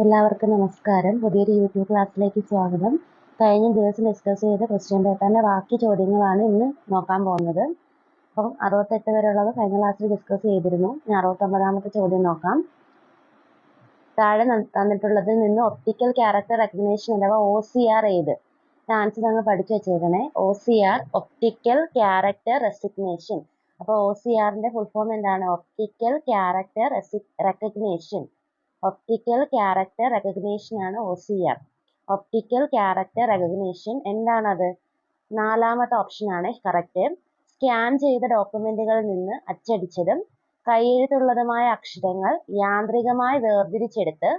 എല്ലാവർക്കും നമസ്കാരം. പുതിയൊരു യൂട്യൂബ് ക്ലാസ്സിലേക്ക് സ്വാഗതം. കഴിഞ്ഞ ദിവസം ഡിസ്കസ് ചെയ്ത ക്വസ്റ്റ്യൻ പേപ്പറിൻ്റെ ബാക്കി ചോദ്യങ്ങളാണ് ഇന്ന് നോക്കാൻ പോകുന്നത്. അപ്പം 68 വരെയുള്ളത് കഴിഞ്ഞ ക്ലാസ്സിൽ ഡിസ്കസ് ചെയ്തിരുന്നു. ഇനി 69ാമത്തെ ചോദ്യം നോക്കാം. താഴെ തന്നിട്ടുള്ളതിൽ നിന്ന് ഒപ്റ്റിക്കൽ ക്യാരക്ടർ റെക്കഗ്നേഷൻ അഥവാ OCR ഏത്? ആൻസർ നിങ്ങൾ പഠിച്ചു വെച്ചേക്കണേ. OCR optical character resignation. അപ്പോൾ OCRൻ്റെ ഫുൾ ഫോം എന്താണ്? Optical character recognition. Optical character recognition ആണ് OCR. ഒപ്റ്റിക്കൽ ക്യാരക്ടർ റെക്കഗ്നേഷൻ എന്താണത്? നാലാമത്തെ ഓപ്ഷൻ ആണ് കറക്റ്റ്. സ്കാൻ ചെയ്ത ഡോക്യുമെന്റുകളിൽ നിന്ന് അച്ചടിച്ചതും കൈയെഴുത്തുള്ളതുമായ അക്ഷരങ്ങൾ യാന്ത്രികമായി വേർതിരിച്ചെടുത്ത്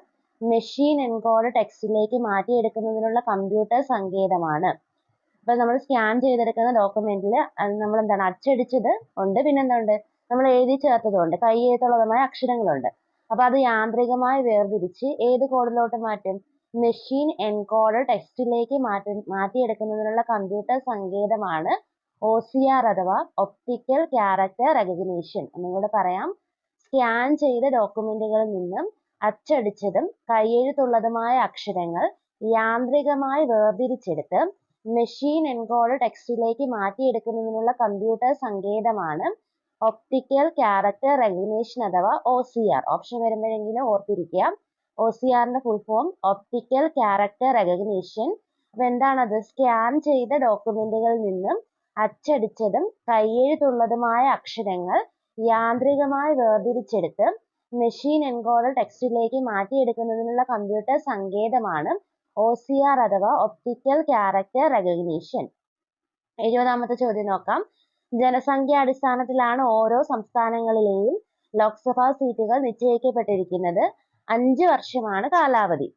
മെഷീൻ എൻകോഡ് ടെക്സ്റ്റിലേക്ക് മാറ്റിയെടുക്കുന്നതിനുള്ള കമ്പ്യൂട്ടർ സങ്കേതമാണ്. അപ്പൊ നമ്മൾ സ്കാൻ ചെയ്തെടുക്കുന്ന ഡോക്യുമെന്റിൽ നമ്മൾ എന്താണ് അച്ചടിച്ചത് ഉണ്ട്, പിന്നെന്തുണ്ട്, നമ്മൾ എഴുതി ചേർത്തതുണ്ട്, കൈയെഴുത്തുള്ളതുമായ അക്ഷരങ്ങളുണ്ട്. അപ്പൊ അത് യാന്ത്രികമായി വേർതിരിച്ച് ഏത് കോഡിലോട്ട് മാറ്റും? മെഷീൻ എൻകോഡ് ടെക്സ്റ്റിലേക്ക് മാറ്റിയെടുക്കുന്നതിനുള്ള കമ്പ്യൂട്ടർ സങ്കേതമാണ് OCR അഥവാ ഒപ്റ്റിക്കൽ ക്യാരക്ടർ റെക്കഗ്നീഷൻ. ഒന്നുകൂടെ പറയാം. സ്കാൻ ചെയ്ത ഡോക്യുമെന്റുകളിൽ നിന്നും അച്ചടിച്ചതും കൈയെഴുത്തുള്ളതുമായ അക്ഷരങ്ങൾ യാന്ത്രികമായി വേർതിരിച്ചെടുത്ത് മെഷീൻ എൻകോഡ് ടെക്സ്റ്റിലേക്ക് മാറ്റിയെടുക്കുന്നതിനുള്ള കമ്പ്യൂട്ടർ സങ്കേതമാണ് ഒപ്റ്റിക്കൽ ക്യാരക്ടർ റെക്കഗ്നീഷൻ അഥവാ OCR. ഓപ്ഷൻ വരുമ്പോഴെങ്കിലും ഓർത്തിരിക്കുക. OCRന്റെ full form optical character recognition. അപ്പൊ എന്താണത്? സ്കാൻ ചെയ്ത ഡോക്യുമെന്റുകളിൽ നിന്നും അച്ചടിച്ചതും കൈയെഴുത്തുള്ളതുമായ അക്ഷരങ്ങൾ യാന്ത്രികമായി വേർതിരിച്ചെടുത്ത് മെഷീൻ എൻകോഡ് ടെക്സ്റ്റിലേക്ക് മാറ്റിയെടുക്കുന്നതിനുള്ള കമ്പ്യൂട്ടർ സങ്കേതമാണ് OCR അഥവാ ഒപ്റ്റിക്കൽ ക്യാരക്ടർ റെക്കഗ്നീഷൻ. 70ാമത്തെ ചോദ്യം നോക്കാം. ജനസംഖ്യാടിസ്ഥാനത്തിലാണ് ഓരോ സംസ്ഥാനങ്ങളിലെയും ലോക്സഭാ സീറ്റുകൾ നിശ്ചയിക്കപ്പെട്ടിരിക്കുന്നത്. 5 വർഷമാണ് കാലാവധി.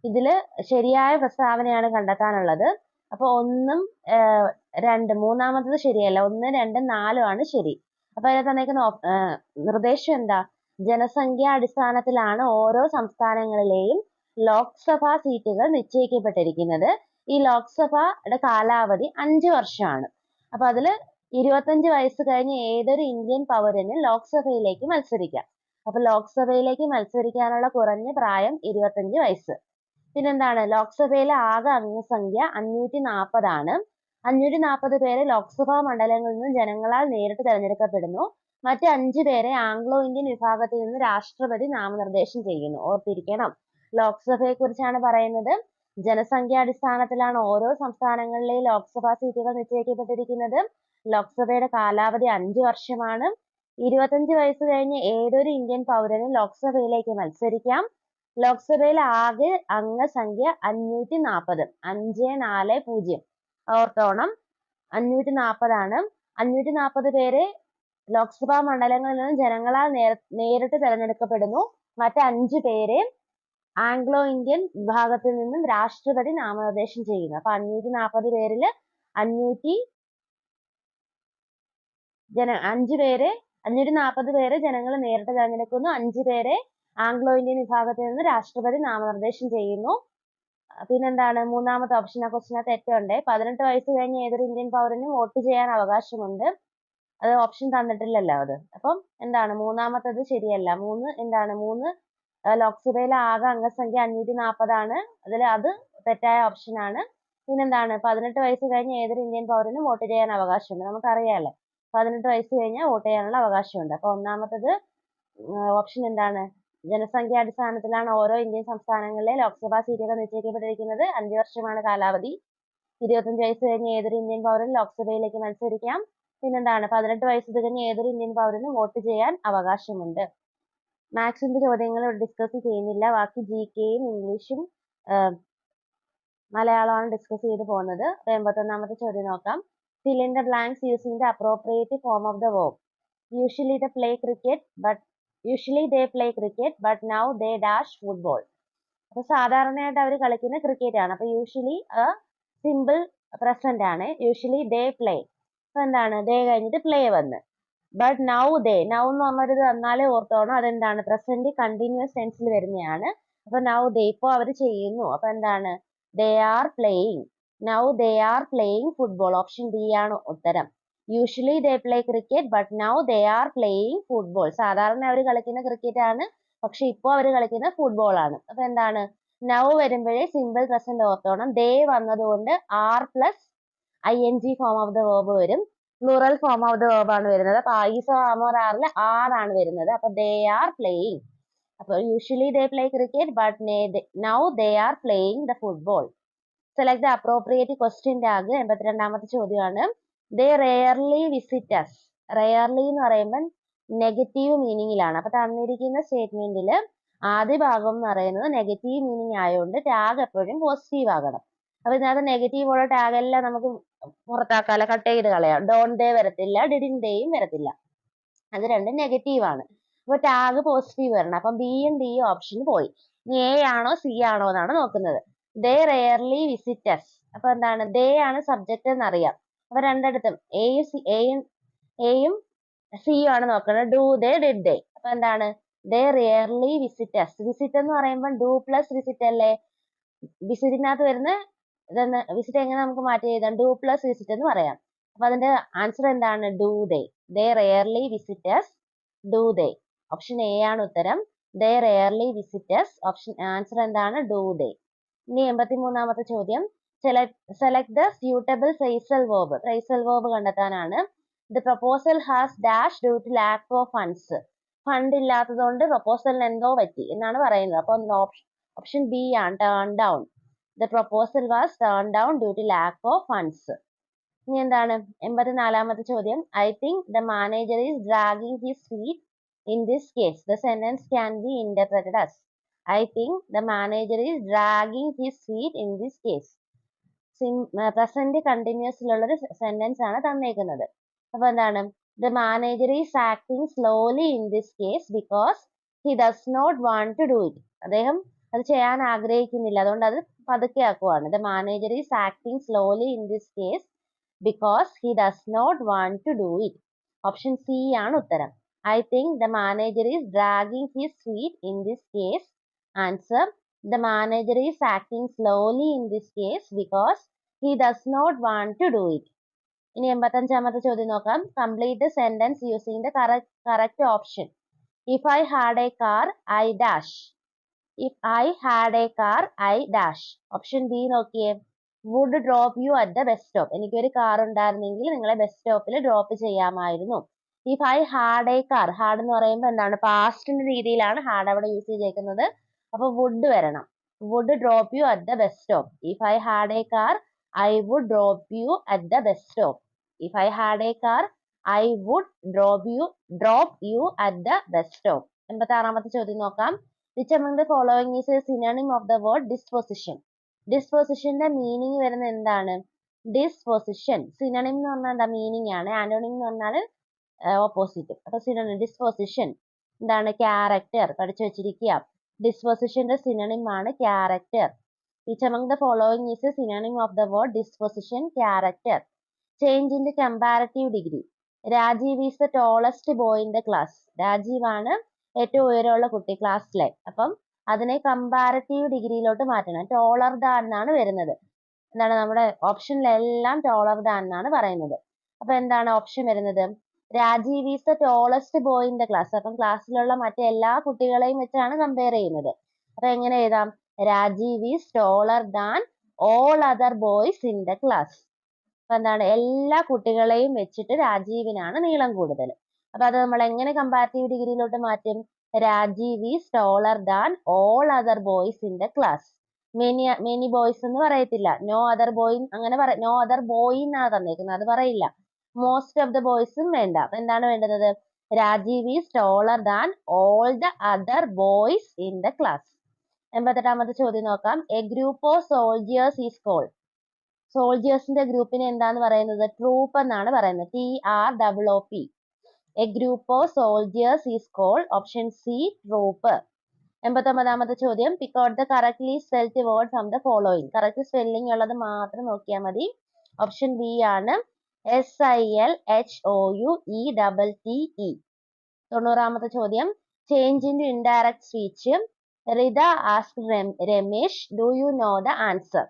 ഇതില് ശരിയായ പ്രസ്താവനയാണ് കണ്ടെത്താനുള്ളത്. അപ്പൊ 1ഉം 2, മൂന്നാമത്തത് ശരിയല്ല. 1, 2, 4 ആണ് ശരി. അപ്പൊ അതിൽ തന്നേക്കുന്ന നിർദ്ദേശം എന്താ? ജനസംഖ്യാടിസ്ഥാനത്തിലാണ് ഓരോ സംസ്ഥാനങ്ങളിലെയും ലോക്സഭാ സീറ്റുകൾ നിശ്ചയിക്കപ്പെട്ടിരിക്കുന്നത്. ഈ ലോക്സഭയുടെ കാലാവധി 5 വർഷമാണ്. അപ്പൊ അതില് 25 വയസ്സ് കഴിഞ്ഞ് ഏതൊരു ഇന്ത്യൻ പൗരനും ലോക്സഭയിലേക്ക് മത്സരിക്കാം. അപ്പൊ ലോക്സഭയിലേക്ക് മത്സരിക്കാനുള്ള കുറഞ്ഞ പ്രായം 25 വയസ്സ്. പിന്നെന്താണ്? ലോക്സഭയിലെ ആകെ അംഗസംഖ്യ 540 ആണ്. 540 പേര് ലോക്സഭാ മണ്ഡലങ്ങളിൽ നിന്ന് ജനങ്ങളാൽ നേരിട്ട് തെരഞ്ഞെടുക്കപ്പെടുന്നു. മറ്റ് 5 പേരെ ആംഗ്ലോ ഇന്ത്യൻ വിഭാഗത്തിൽ നിന്ന് രാഷ്ട്രപതി നാമനിർദ്ദേശം ചെയ്യുന്നു. ഓർത്തിരിക്കണം. ലോക്സഭയെ കുറിച്ചാണ് പറയുന്നത്. ജനസംഖ്യാടിസ്ഥാനത്തിലാണ് ഓരോ സംസ്ഥാനങ്ങളിലെയും ലോക്സഭാ സീറ്റുകൾ നിശ്ചയിക്കപ്പെട്ടിരിക്കുന്നത്. ലോക്സഭയുടെ കാലാവധി 5 വർഷമാണ്. 25 വയസ്സ് കഴിഞ്ഞ് ഏതൊരു ഇന്ത്യൻ പൗരനും ലോക്സഭയിലേക്ക് മത്സരിക്കാം. ലോക്സഭയിലെ ആകെ അംഗസംഖ്യ 540. 540. ഓർത്തോണം, 540 ആണ്. 540 പേരെ ലോക്സഭാ മണ്ഡലങ്ങളിൽ നിന്ന് ജനങ്ങളാൽ നേരിട്ട് തെരഞ്ഞെടുക്കപ്പെടുന്നു. മറ്റ് 5 പേരെ ആംഗ്ലോ ഇന്ത്യൻ വിഭാഗത്തിൽ നിന്നും രാഷ്ട്രപതി നാമനിർദ്ദേശം ചെയ്യുന്നു. അപ്പൊ 540 പേരില് 540 പേരെ ജനങ്ങൾ നേരിട്ട് തെരഞ്ഞെടുക്കുന്നു. 5 പേരെ ആംഗ്ലോ ഇന്ത്യൻ വിഭാഗത്തിൽ നിന്ന് രാഷ്ട്രപതി നാമനിർദ്ദേശം ചെയ്യുന്നു. പിന്നെന്താണ്? മൂന്നാമത്തെ ഓപ്ഷൻ ആ ക്വസ്റ്റിനകത്ത് തെറ്റുണ്ട്. 18 വയസ്സ് കഴിഞ്ഞ് ഏതൊരു ഇന്ത്യൻ പൗരനും വോട്ട് ചെയ്യാൻ അവകാശമുണ്ട്. അത് ഓപ്ഷൻ തന്നിട്ടില്ലല്ലോ അത്. അപ്പം എന്താണ്? മൂന്നാമത്തത് ശരിയല്ല. 3 ലോക്സഭയിലെ ആകെ അംഗസംഖ്യ 540 ആണ്. അത് തെറ്റായ ഓപ്ഷൻ ആണ്. പിന്നെന്താണ്? 18 വയസ്സ് കഴിഞ്ഞ് ഏതൊരു ഇന്ത്യൻ പൗരനും വോട്ട് ചെയ്യാൻ അവകാശമുണ്ട്. നമുക്കറിയാലോ, 18 വയസ്സ് കഴിഞ്ഞാൽ വോട്ട് ചെയ്യാനുള്ള അവകാശമുണ്ട്. അപ്പൊ ഒന്നാമത്തത് ഓപ്ഷൻ എന്താണ്? ജനസംഖ്യാടിസ്ഥാനത്തിലാണ് ഓരോ ഇന്ത്യൻ സംസ്ഥാനങ്ങളിലെ ലോക്സഭാ സീറ്റുകൾ നിശ്ചയിക്കപ്പെട്ടിരിക്കുന്നത്. 5 വർഷമാണ് കാലാവധി. 25 വയസ്സ് കഴിഞ്ഞ് ഏതൊരു ഇന്ത്യൻ പൗരനും ലോക്സഭയിലേക്ക് മത്സരിക്കാം. പിന്നെന്താണ്? 18 വയസ്സ് തികഞ്ഞ് ഏതൊരു ഇന്ത്യൻ പൗരനും വോട്ട് ചെയ്യാൻ അവകാശമുണ്ട്. മാത്സിന്റെ ചോദ്യങ്ങൾ ഡിസ്കസ് ചെയ്യുന്നില്ല. ബാക്കി GKയും ഇംഗ്ലീഷും മലയാളമാണ് ഡിസ്കസ് ചെയ്ത് പോകുന്നത്. 81ാമത്തെ ചോദ്യം നോക്കാം. Fill in the blanks using the appropriate form of the verb. Usually they play cricket, but now they dash football. അപ്പൊ സാധാരണയായിട്ട് അവർ കളിക്കുന്ന ക്രിക്കറ്റ് ആണ്. അപ്പൊ യൂഷ്വലി സിമ്പിൾ പ്രസന്റ് ആണ്. Usually they play. അപ്പൊ എന്താണ്? they കഴിഞ്ഞിട്ട് play വന്ന്. ബട്ട് now എന്ന് പറഞ്ഞൊരു വന്നാലേ ഓർത്തോണം. അതെന്താണ്? പ്രസന്റ് കണ്ടിന്യൂസ് ടെൻസിൽ വരുന്നതാണ്. അപ്പൊ now ഇപ്പൊ അവർ ചെയ്യുന്നു. അപ്പൊ എന്താണ്? they are playing. Now they are playing football. Option D ആണ് ഉത്തരം. Usually they play cricket, but now they are playing football. സാധാരണ അവർ കളിക്കുന്ന ക്രിക്കറ്റ് ആണ്. പക്ഷെ ഇപ്പൊ അവർ കളിക്കുന്നത് ഫുട്ബോൾ ആണ്. അപ്പൊ എന്താണ് നൗ വരുമ്പോഴേ സിമ്പിൾ പ്രസന്റ് ഓർത്തോണം. ദേ വന്നതുകൊണ്ട് are plus ing form of the verb വരും. Plural form of the verb ആണ് വരുന്നത്. അപ്പൊ ഈസ് ആർ ആറിൽ ആണ് വരുന്നത്. അപ്പൊ ദേ ആർ പ്ലേയിങ്. അപ്പോൾ usually they play cricket but now they are playing the football. Select the appropriate question tag. 82ാമത്തെ ചോദ്യമാണ്. They rarely visit us. Rarely എന്ന് പറയുമ്പോൾ നെഗറ്റീവ് മീനിങ്ങിലാണ്. അപ്പൊ തന്നിരിക്കുന്ന സ്റ്റേറ്റ്മെന്റിൽ ആദ്യ ഭാഗം എന്ന് പറയുന്നത് നെഗറ്റീവ് മീനിങ് ആയതുകൊണ്ട് ടാഗ് എപ്പോഴും പോസിറ്റീവ് ആകണം. അപ്പൊ ഇതിനകത്ത് നെഗറ്റീവ് ഉള്ള ടാഗ് എല്ലാം നമുക്ക് പുറത്താക്കാല, കട്ട് ചെയ്ത് കളയാം. ഡോൺ ഡേ വരത്തില്ല, ഡിഡിൻ ഡേയും വരത്തില്ല. അത് രണ്ടും നെഗറ്റീവ് ആണ്. അപ്പൊ ടാഗ് പോസിറ്റീവ് വരണം. അപ്പം ബിയും ഡിയും ഓപ്ഷൻ പോയി. ഇനി എ ആണോ സി ആണോ എന്നാണ് നോക്കുന്നത്. ദേ റെയർലി വിസിറ്റസ്. അപ്പൊ എന്താണ് ദേ ആണ് സബ്ജക്റ്റ് എന്നറിയാം. അപ്പൊ രണ്ടിടത്തും എയും സിയും ആണ് നോക്കുന്നത്. Do they did they. അപ്പൊ എന്താണ് ദേ റെയർലി വിസിറ്റസ്. വിസിറ്റ് എന്ന് പറയുമ്പോൾ ഡു പ്ലസ് വിസിറ്റ് അല്ലേ. വിസിറ്റിനകത്ത് വരുന്ന ഇതെന്ന് വിസിറ്റ് എങ്ങനെ നമുക്ക് മാറ്റി എഴുതാം? ഡു പ്ലസ് വിസിറ്റ് എന്ന് പറയാം. അപ്പൊ അതിന്റെ ആൻസർ എന്താണ്? Do they. They rarely visit us. Do they. Option A ആണ് ഉത്തരം. They rarely visit us. Option answer എന്താണ്? Do they. ഇനി 83ാമത്തെ ചോദ്യം. Select the suitable phrasal verb. Phrasal verb കണ്ടെത്താനാണ്. The proposal has dash due to lack of funds. Fund ഇല്ലാത്തതുകൊണ്ട് പ്രപ്പോസലിന് എന്തോ പറ്റി എന്നാണ് പറയുന്നത്. അപ്പൊ ഓപ്ഷൻ ബി ആണ്, turn down. The proposal was turn down due to lack of funds. ഇനി എന്താണ് 84ാമത്തെ ചോദ്യം. I think the manager is dragging his feet in this case. The sentence can be interpreted as I think the manager is dragging his feet in this case. Present കണ്ടിന്യൂസിലുള്ളൊരു sentence ആണ് തന്നേക്കുന്നത്. അപ്പൊ എന്താണ് the manager is acting slowly in this case because he does not want to do it. അദ്ദേഹം അത് ചെയ്യാൻ ആഗ്രഹിക്കുന്നില്ല, അതുകൊണ്ട് അത് പതുക്കെ ആക്കുവാണ്. the manager is acting slowly in this case because he does not want to do it. Option C ആണ് ഉത്തരം. I think the manager is dragging his feet in this case. Answer: the manager is acting slowly in this case because he does not want to do it. ഇനി 85ാമത്തെ ചോദ്യം നോക്കാം. Complete the sentence using the correct option. If I had a car, I dash. If I had a car, I dash. Option B നോക്കിയേ. would drop you at the bus stop. എനിക്കൊരു car ഉണ്ടായിരുന്നെങ്കിൽ നിങ്ങളെ bus സ്റ്റോപ്പിൽ drop ചെയ്യാമായിരുന്നു. If I had a car, had എന്ന് പറയുമ്പോൾ എന്താണ് പാസ്റ്റിന്റെ രീതിയിലാണ് had അവിടെ യൂസ് ചെയ്തേക്കുന്നത്. അപ്പൊ would വരണം. would drop you at the bus stop. If I had a car, I would drop you at the bus stop. If I had a car, I would drop you at the bus stop. 86ാമത്തെ ചോദ്യം നോക്കാം. Which among the following is a synonym of the word disposition? ഡിസ്പോസിഷന്റെ meaning വരുന്നത് എന്താണ്? Disposition synonym എന്ന് പറഞ്ഞാൽ എന്താ meaning ആണ്. Antonym എന്ന് പറഞ്ഞാൽ ഓപ്പോസിറ്റ്. അപ്പൊ സിനോണിം ഡിസ്പോസിഷൻ എന്താണ്? ക്യാരക്ടർ. പഠിച്ചു വെച്ചിരിക്കുക. ഡിസ്പോസിഷന്റെ സിനോണിം ആണ് character. Which among the following is a synonym of the word disposition? Character. Change in the comparative degree. Rajeev is the tallest boy in the class. Rajeev ആണ് ഏറ്റവും ഉയരമുള്ള കുട്ടി ക്ലാസ്സിലെ. അപ്പം അതിനെ കമ്പാരറ്റീവ് ഡിഗ്രിയിലോട്ട് മാറ്റണം. ടോളർ ദാൻ എന്നാണ് വരുന്നത്. എന്താണ് നമ്മുടെ ഓപ്ഷനിലെല്ലാം ടോളർ ദാൻ എന്നാണ് പറയുന്നത്. അപ്പൊ എന്താണ് ഓപ്ഷൻ വരുന്നത്? Rajeev is the tallest boy in the class. അപ്പം ക്ലാസ്സിലുള്ള മറ്റെല്ലാ കുട്ടികളെയും വെച്ചാണ് കമ്പയർ ചെയ്യുന്നത്. അപ്പൊ എങ്ങനെ എഴുതാം? Rajeev is taller than all other boys in the class. അപ്പൊ എന്താണ് എല്ലാ കുട്ടികളെയും വെച്ചിട്ട് രാജീവിനാണ് നീളം കൂടുതൽ. അപ്പൊ അത് നമ്മൾ എങ്ങനെ കമ്പാരറ്റീവ് ഡിഗ്രിയിലോട്ട് മാറ്റും? Rajeev is taller than all other boys in the class. Many boys എന്ന് പറയത്തില്ല. നോ അതർ ബോയ് അങ്ങനെ നോ അതർ ബോയ് എന്നാണ് തന്നേക്കുന്നത്, അത് പറയില്ല. മോസ്റ്റ് ഓഫ് ദ ബോയ്സും വേണ്ട. അപ്പൊ എന്താണ് വേണ്ടത്? Rajeev is taller than all the other boys in the class. 88ാമത്തെ ചോദ്യം നോക്കാം. A group of soldiers is called. സോൾജിയേഴ്സിന്റെ ഗ്രൂപ്പിനെ എന്താന്ന് പറയുന്നത്? ട്രൂപ്പ് എന്നാണ് പറയുന്നത്. TROOP. A group of soldiers is called. Option C troop. 89ാമത്തെ ചോദ്യം. Pick out the correctly spelled word from the following. Correct spelling ഉള്ളത് മാത്രം നോക്കിയാൽ മതി. ഓപ്ഷൻ ബി ആണ് SILHOUETTE. 90ാമത്തെ ചോദ്യം. Change in indirect speech. Rita ask Ramesh, do you know the answer.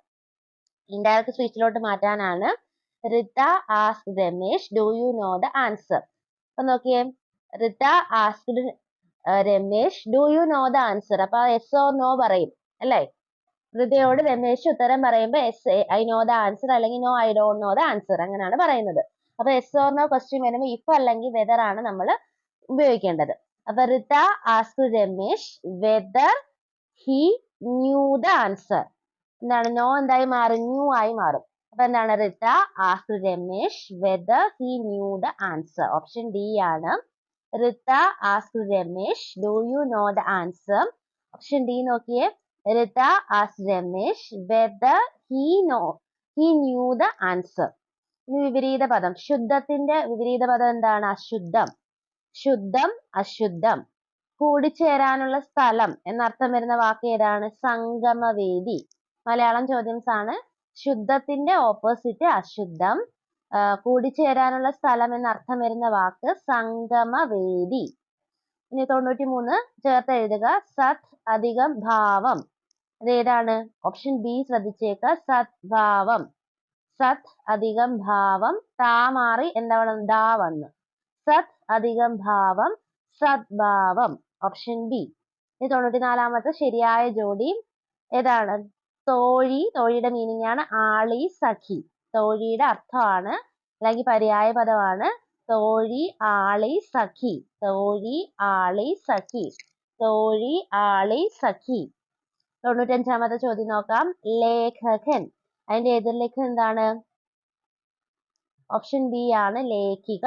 Indirect സ്പീച്ചിലോട്ട് മാറ്റാനാണ്. Rita ask Ramesh, do you know the answer. അപ്പൊ നോക്കിയേ. Rita asked Ramesh do you know the answer. അപ്പൊ എസ് ഓർ നോ പറയും അല്ലേ? ഹൃദയോട് രമേശ് ഉത്തരം പറയുമ്പോൾ yes I know the answer അല്ലെങ്കിൽ no I don't know the answer അങ്ങനെയാണ് പറയുന്നത്. അപ്പൊ എസ് ഓർ നോ ക്വസ്റ്റ്യൻ വരുമ്പോൾ ഇഫ് അല്ലെങ്കിൽ വെദർ ആണ് നമ്മൾ ഉപയോഗിക്കേണ്ടത്. അപ്പൊ Rita ask Ramesh whether he knew the answer. എന്താണ്? നോ എന്തായി മാറും? ന്യൂ ആയി മാറും. അപ്പൊ എന്താണ്? Rita ask Ramesh whether he knew the answer. Option D ആണ്. Rita ask Ramesh do you know the answer. Option D നോക്കിയേ. Rita ask Ramesh whether he knew the answer. ഇനി വിപരീത പദം. ശുദ്ധത്തിന്റെ വിപരീത പദം എന്താണ്? അശുദ്ധം. ശുദ്ധം, അശുദ്ധം. കൂടിച്ചേരാനുള്ള സ്ഥലം എന്നർത്ഥം വരുന്ന വാക്ക് ഏതാണ്? സംഗമവേദി. മലയാളം ചോദ്യംസ് ആണ്. ശുദ്ധത്തിന്റെ ഓപ്പോസിറ്റ് അശുദ്ധം. കൂടിച്ചേരാനുള്ള സ്ഥലം എന്നർത്ഥം വരുന്ന വാക്ക് സംഗമവേദി. ഇനി 93 ചേർത്ത് എഴുതുക. സത് അധികം ഭാവം. അതേതാണ്? ഓപ്ഷൻ ബി ശ്രദ്ധിച്ചേക്ക. സദ്ഭാവം. സത് അധികം ഭാവം. താ മാറി എന്താണ്? ദാ വന്നു. സത് അധികം ഭാവം സദ്ഭാവം. Option B. ഇനി 94 ശരിയായ ജോഡി ഏതാണ്? തോഴി. തോഴിയുടെ മീനിങ് ആണ് ആളി, സഖി. തോഴിയുടെ അർത്ഥമാണ് അല്ലെങ്കിൽ പര്യായ പദമാണ് തോഴി, ആളി, സഖി. തോഴി, ആളി, സഖി. തോഴി, ആളി, സഖി. 95 ചോദ്യം നോക്കാം. ലേഖകൻ. അതിന്റെ എതിർലേഖം എന്താണ്? ഓപ്ഷൻ ബി ആണ് ലേഖിക.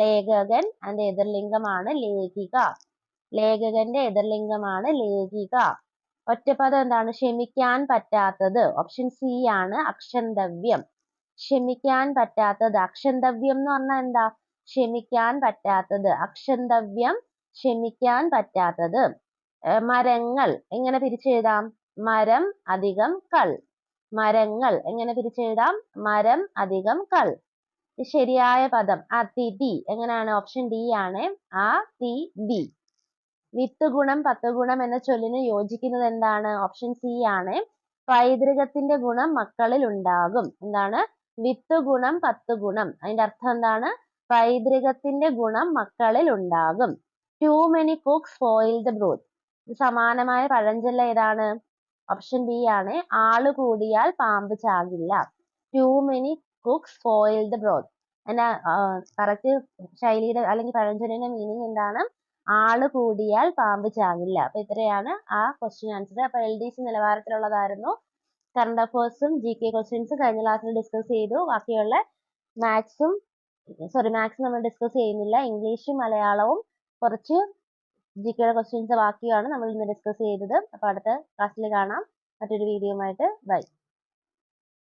ലേഖകൻ അതിന്റെ എതിർലിംഗമാണ് ലേഖിക. ലേഖകന്റെ എതിർലിംഗമാണ് ലേഖിക. ഒറ്റപ്പദം എന്താണ്? ക്ഷമിക്കാൻ പറ്റാത്തത്. ഓപ്ഷൻ സി ആണ് അക്ഷന്തവ്യം. ക്ഷമിക്കാൻ പറ്റാത്തത്. അക്ഷന്തവ്യം എന്ന് പറഞ്ഞാൽ എന്താ? ക്ഷമിക്കാൻ പറ്റാത്തത്. അക്ഷന്തവ്യം ക്ഷമിക്കാൻ പറ്റാത്തത്. മരങ്ങൾ എങ്ങനെ തിരിച്ചെഴുതാം? മരം അധികം കൾ. മരങ്ങൾ എങ്ങനെ തിരിച്ചെഴുതാം? മരം അധികം കൾ. ശരിയായ പദം അതിഥി. എങ്ങനെയാണ്? ഓപ്ഷൻ ഡി ആണ് അതിഥി. വിത്ത് ഗുണം 10 ഗുണം എന്ന ചൊല്ലിന് യോജിക്കുന്നത് എന്താണ്? ഓപ്ഷൻ സി ആണ്. പൈതൃകത്തിന്റെ ഗുണം മക്കളിൽ ഉണ്ടാകും. എന്താണ്? വിത്ത് ഗുണം 10 ഗുണം. അതിന്റെ അർത്ഥം എന്താണ്? പൈതൃകത്തിന്റെ ഗുണം മക്കളിൽ ഉണ്ടാകും. Too many cooks spoil the broth. സമാനമായ പഴഞ്ചൊല്ല് ഏതാണ്? ഓപ്ഷൻ ബി ആണ്. ആള് കൂടിയാൽ പാമ്പ് ചാകില്ല. Too many cooks spoil the broth. അതിന്റെ കറക്റ്റ് ശൈലിയുടെ അല്ലെങ്കിൽ പഴഞ്ചൊല്ലിന്റെ മീനിങ് എന്താണ്? ആള് കൂടിയാൽ പാമ്പ് ചാകില്ല. അപ്പൊ ഇത്രയാണ് ആ ക്വസ്റ്റ്യൻ ആൻസർ. അപ്പൊ LDC നിലവാരത്തിലുള്ളതായിരുന്നു. കറണ്ട് അഫേഴ്സും GK ക്വസ്റ്റ്യൻസും കഴിഞ്ഞ ക്ലാസ്സിൽ ഡിസ്കസ് ചെയ്തു. ബാക്കിയുള്ള മാത്സ് നമ്മൾ ഡിസ്കസ് ചെയ്യുന്നില്ല. ഇംഗ്ലീഷും മലയാളവും കുറച്ച് GK ക്വസ്റ്റ്യൻസ് ബാക്കിയാണ് നമ്മൾ ഇന്ന് ഡിസ്കസ് ചെയ്തത്. അപ്പൊ അടുത്ത ക്ലാസ്സിൽ കാണാം മറ്റൊരു വീഡിയോയുമായിട്ട്. ബൈ.